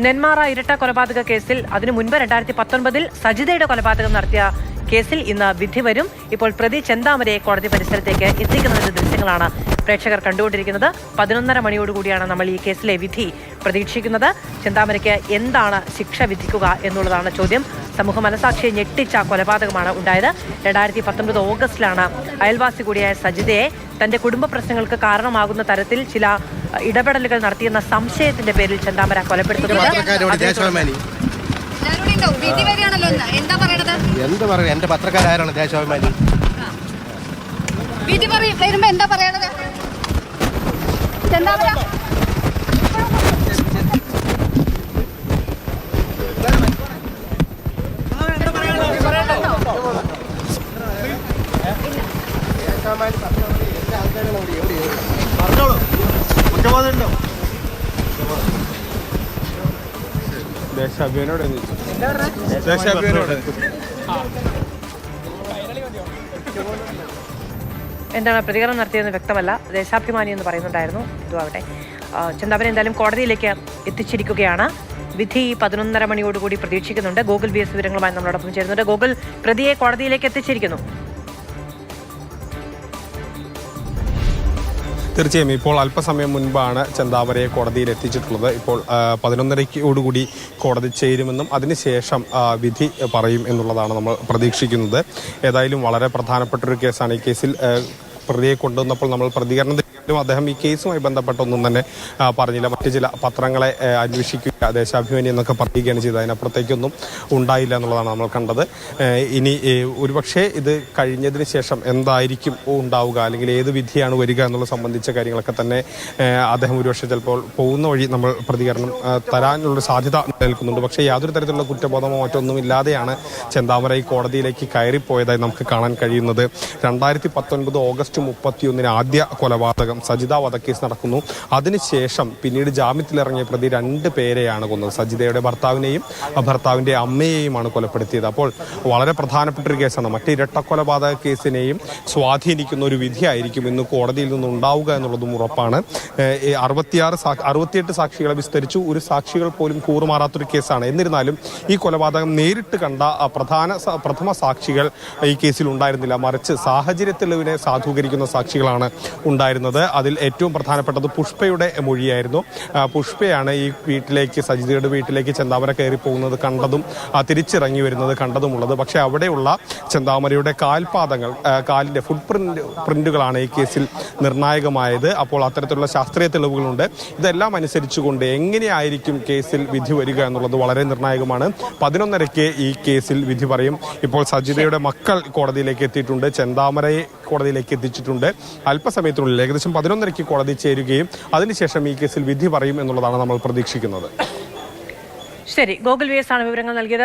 നെന്മാറ ഇരട്ട കൊലപാതക കേസിൽ അതിനു മുൻപ് 2019 സജിതയുടെ കൊലപാതകം നടത്തിയ കേസിൽ ഇന്ന് വിധി വരും. ഇപ്പോൾ പ്രതി ചെന്താമരയെ കോടതി പരിസരത്തേക്ക് എത്തിക്കുന്നതിന്റെ ദൃശ്യങ്ങളാണ് പ്രേക്ഷകർ കണ്ടുകൊണ്ടിരിക്കുന്നത്. 11:30 മണിയോടുകൂടിയാണ് നമ്മൾ ഈ കേസിലെ വിധി പ്രതീക്ഷിക്കുന്നത്. ചെന്താമരയ്ക്ക് എന്താണ് ശിക്ഷ വിധിക്കുക എന്നുള്ളതാണ് ചോദ്യം. സമൂഹ മനസാക്ഷിയെ ഞെട്ടിച്ച കൊലപാതകമാണ് ഉണ്ടായത്. 2019 ഓഗസ്റ്റിലാണ് അയൽവാസി കൂടിയായ സജിതയെ തന്റെ കുടുംബ പ്രശ്നങ്ങൾക്ക് കാരണമാകുന്ന തരത്തിൽ ചില ഇടപെടലുകൾ നടത്തിയെന്ന സംശയത്തിന്റെ പേരിൽ ചെന്താമര കൊലപ്പെടുത്തുന്നത്. എന്ത് പറയും? എന്റെ പത്രക്കാരാണ് ദേശാഭിമാനി. എന്താ പറയണത്? എന്താണ് പ്രതികരണം നടത്തിയതെന്ന് വ്യക്തമല്ല. ദേശാഭിമാനി എന്ന് പറയുന്നുണ്ടായിരുന്നു. ഇതുമാവട്ടെ, ചെന്താമര എന്തായാലും കോടതിയിലേക്ക് എത്തിച്ചിരിക്കുകയാണ്. വിധി 11:30 മണിയോടുകൂടി പ്രതീക്ഷിക്കുന്നുണ്ട്. ഗൂഗിൾ BS വിവരങ്ങളുമായി നമ്മളോടൊപ്പം ചേരുന്നുണ്ട്. ഗൂഗിൾ, പ്രതിയെ കോടതിയിലേക്ക് എത്തിച്ചിരിക്കുന്നു. തീർച്ചയായും ഇപ്പോൾ അല്പസമയം മുൻപാണ് ചെന്താമരയെ കോടതിയിൽ എത്തിച്ചിട്ടുള്ളത്. ഇപ്പോൾ 11:30 കോടതി ചേരുമെന്നും അതിനുശേഷം വിധി പറയും എന്നുള്ളതാണ് നമ്മൾ പ്രതീക്ഷിക്കുന്നത്. ഏതായാലും വളരെ പ്രധാനപ്പെട്ടൊരു കേസാണ്. ഈ കേസിൽ പ്രതിയെ കൊണ്ടുവന്നപ്പോൾ നമ്മൾ പ്രതികരണം അദ്ദേഹം ഈ കേസുമായി ബന്ധപ്പെട്ടൊന്നും തന്നെ പറഞ്ഞില്ല. മറ്റു ചില പത്രങ്ങളെ അന്വേഷിക്കുക, ദേശാഭിമാനി എന്നൊക്കെ പറയുകയാണ് ചെയ്തത്. അതിനപ്പുറത്തേക്കൊന്നും ഉണ്ടായില്ല എന്നുള്ളതാണ് നമ്മൾ കണ്ടത്. ഇനി ഒരുപക്ഷെ ഇത് കഴിഞ്ഞതിന് ശേഷം എന്തായിരിക്കും ഉണ്ടാവുക, അല്ലെങ്കിൽ ഏത് വിധിയാണ് വരിക എന്നുള്ള സംബന്ധിച്ച കാര്യങ്ങളൊക്കെ തന്നെ അദ്ദേഹം ഒരുപക്ഷെ ചിലപ്പോൾ പോകുന്ന വഴി നമ്മൾ പ്രതികരണം തരാനുള്ളൊരു സാധ്യത നിലനിൽക്കുന്നുണ്ട്. പക്ഷേ യാതൊരു തരത്തിലുള്ള കുറ്റബോധമോ മറ്റൊന്നും ഇല്ലാതെയാണ് ചെന്താമര ഈ കോടതിയിലേക്ക് കയറിപ്പോയതായി നമുക്ക് കാണാൻ കഴിയുന്നത്. 2019 ഓഗസ്റ്റ് 31 ആദ്യ കൊലപാതകം സജിത വധക്കേസ് നടക്കുന്നു. അതിനുശേഷം പിന്നീട് ജാമ്യത്തിലിറങ്ങിയ പ്രതി 2 പേരെയാണ് കൊന്നത്. സജിതയുടെ ഭർത്താവിനെയും ഭർത്താവിന്റെ അമ്മയെയുമാണ് കൊലപ്പെടുത്തിയത്. അപ്പോൾ വളരെ പ്രധാനപ്പെട്ട ഒരു കേസാണ്. മറ്റ് ഇരട്ട കൊലപാതക കേസിനെയും സ്വാധീനിക്കുന്ന ഒരു വിധിയായിരിക്കും ഇന്ന് കോടതിയിൽ നിന്നുണ്ടാവുക എന്നുള്ളതും ഉറപ്പാണ്. 68 സാക്ഷികളെ വിസ്തരിച്ചു. ഒരു സാക്ഷികൾ പോലും കൂറുമാറാത്തൊരു കേസാണ്. എന്നിരുന്നാലും ഈ കൊലപാതകം നേരിട്ട് കണ്ട പ്രഥമ സാക്ഷികൾ ഈ കേസിൽ ഉണ്ടായിരുന്നില്ല. മറിച്ച് സാഹചര്യ തെളിവിനെ സാധൂകരിക്കുന്ന സാക്ഷികളാണ് ഉണ്ടായിരുന്നത്. അതിൽ ഏറ്റവും പ്രധാനപ്പെട്ടത് പുഷ്പയുടെ മൊഴിയായിരുന്നു. പുഷ്പയാണ് ഈ വീട്ടിലേക്ക്, സജിതയുടെ വീട്ടിലേക്ക് ചെന്താമര കയറി പോകുന്നത് കണ്ടതും തിരിച്ചിറങ്ങി വരുന്നത് കണ്ടതുമുള്ളത്. പക്ഷെ അവിടെയുള്ള ചെന്താമരയുടെ കാൽപാദങ്ങൾ, കാലിന്റെ ഫുട് പ്രിന്റുകളാണ് ഈ കേസിൽ നിർണായകമായത്. അപ്പോൾ അത്തരത്തിലുള്ള ശാസ്ത്രീയ തെളിവുകളുണ്ട്. ഇതെല്ലാം അനുസരിച്ചുകൊണ്ട് എങ്ങനെയായിരിക്കും കേസിൽ വിധി വരിക എന്നുള്ളത് വളരെ നിർണായകമാണ്. 11:30 ഈ കേസിൽ വിധി പറയും. ഇപ്പോൾ സജിതയുടെ മക്കൾ കോടതിയിലേക്ക് എത്തിയിട്ടുണ്ട്. ചെന്താമരയെ കോടതിയിലേക്ക് എത്തിച്ചിട്ടുണ്ട്. അല്പസമയത്തിനുള്ളിൽ ഏകദേശം 11:30 കോടതി ചേരുകയും അതിനുശേഷം ഈ കേസിൽ വിധി പറയും എന്നുള്ളതാണ് നമ്മൾ പ്രതീക്ഷിക്കുന്നത്. ശരി, ഗൂഗിൾ BS ആണ് വിവരങ്ങൾ നൽകിയത്.